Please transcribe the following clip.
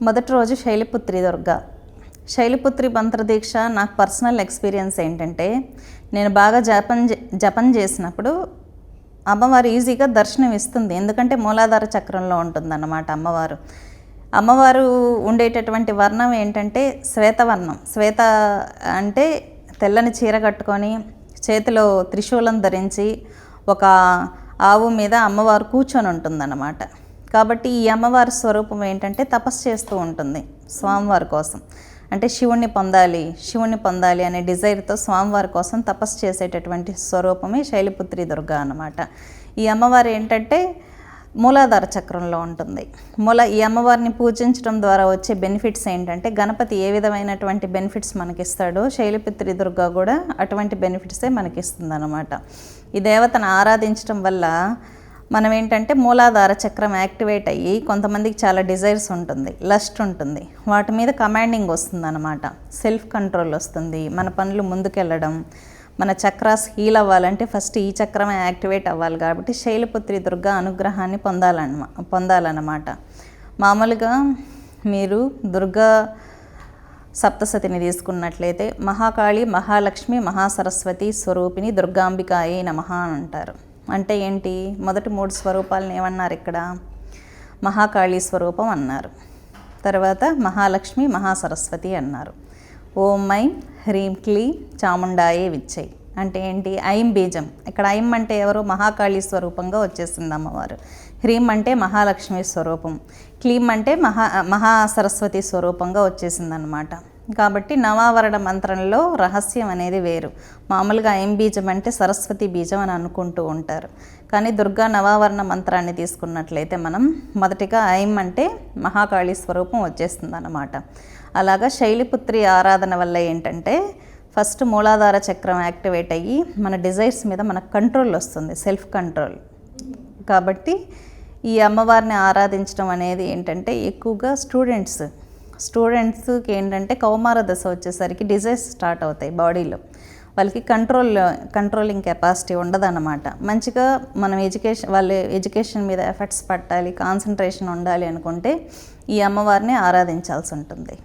మొదటి రోజు శైలపుత్రి దుర్గా. శైలపుత్రి మంత్రదీక్ష నాకు పర్సనల్ ఎక్స్పీరియన్స్ ఏంటంటే, నేను బాగా జపం చేసినప్పుడు అమ్మవారు ఈజీగా దర్శనం ఇస్తుంది. ఎందుకంటే మూలాధార చక్రంలో ఉంటుందన్నమాట అమ్మవారు. అమ్మవారు ఉండేటటువంటి వర్ణం ఏంటంటే శ్వేతవర్ణం. శ్వేత అంటే తెల్లని చీర కట్టుకొని చేతిలో త్రిశూలం ధరించి ఒక ఆవు మీద అమ్మవారు కూర్చొని ఉంటుందన్నమాట. కాబట్టి ఈ అమ్మవారి స్వరూపం ఏంటంటే తపస్సు చేస్తూ ఉంటుంది స్వామివారి కోసం. అంటే శివుణ్ణి పొందాలి అనే డిజైర్తో స్వామివారి కోసం తపస్సు చేసేటటువంటి స్వరూపమే శైలపుత్రి దుర్గా అన్నమాట. ఈ అమ్మవారు ఏంటంటే మూలాధార చక్రంలో ఉంటుంది. ఈ అమ్మవారిని పూజించడం ద్వారా వచ్చే బెనిఫిట్స్ ఏంటంటే, గణపతి ఏ విధమైనటువంటి బెనిఫిట్స్ మనకిస్తాడో శైలపుత్రి దుర్గా కూడా అటువంటి బెనిఫిట్సే మనకిస్తుంది అన్నమాట. ఈ దేవతను ఆరాధించడం వల్ల మనం ఏంటంటే మూలాధార చక్రం యాక్టివేట్ అయ్యి కొంతమందికి చాలా డిజైర్స్ ఉంటుంది, లస్ట్ ఉంటుంది, వాటి మీద కమాండింగ్ వస్తుంది అన్నమాట. సెల్ఫ్ కంట్రోల్ వస్తుంది, మన పనులు ముందుకెళ్ళడం, మన చక్రాస్ హీల్ అవ్వాలంటే ఫస్ట్ ఈ చక్రమే యాక్టివేట్ అవ్వాలి. కాబట్టి శైలపుత్రి దుర్గా అనుగ్రహాన్ని పొందాలన్నమాట. మామూలుగా మీరు దుర్గా సప్తసతిని తీసుకున్నట్లయితే మహాకాళి, మహాలక్ష్మి, మహాసరస్వతి స్వరూపిణి దుర్గాంబికాయే నమః అని అంటారు. అంటే ఏంటి? మొదటి 3 స్వరూపాలను ఏమన్నారు ఇక్కడ? మహాకాళి స్వరూపం అన్నారు, తర్వాత మహాలక్ష్మి, మహాసరస్వతి అన్నారు. ఓం ఐం హ్రీం క్లీం చాముండాయే విచ్చై అంటే ఏంటి? ఐం బీజం. ఇక్కడ ఐం అంటే ఎవరు? మహాకాళి స్వరూపంగా వచ్చేసింది అమ్మవారు. హ్రీం అంటే మహాలక్ష్మి స్వరూపం, క్లీం అంటే మహాసరస్వతి స్వరూపంగా వచ్చేసిందనమాట. కాబట్టి నవావరణ మంత్రంలో రహస్యం అనేది వేరు. మామూలుగా ఐం బీజం అంటే సరస్వతి బీజం అని అనుకుంటూ ఉంటారు. కానీ దుర్గా నవావరణ మంత్రాన్ని తీసుకున్నట్లయితే మనం మొదటిగా ఐం అంటే మహాకాళి స్వరూపం వచ్చేస్తుంది అన్నమాట. అలాగా శైలపుత్రి ఆరాధన వల్ల ఏంటంటే ఫస్ట్ మూలాధార చక్రం యాక్టివేట్ అయ్యి మన డిజైర్స్ మీద మనకు కంట్రోల్ వస్తుంది, సెల్ఫ్ కంట్రోల్. కాబట్టి ఈ అమ్మవారిని ఆరాధించడం అనేది ఏంటంటే ఎక్కువగా స్టూడెంట్స్కి ఏంటంటే కౌమార దశ వచ్చేసరికి డిజైర్స్ స్టార్ట్ అవుతాయి బాడీలో. వాళ్ళకి కంట్రోలింగ్ కెపాసిటీ ఉండదన్నమాట. మంచిగా మనం వాళ్ళ ఎడ్యుకేషన్ మీద ఎఫర్ట్స్ పట్టాలి, కాన్సన్ట్రేషన్ ఉండాలి అనుకుంటే ఈ అమ్మవారిని ఆరాధించాల్సి ఉంటుంది.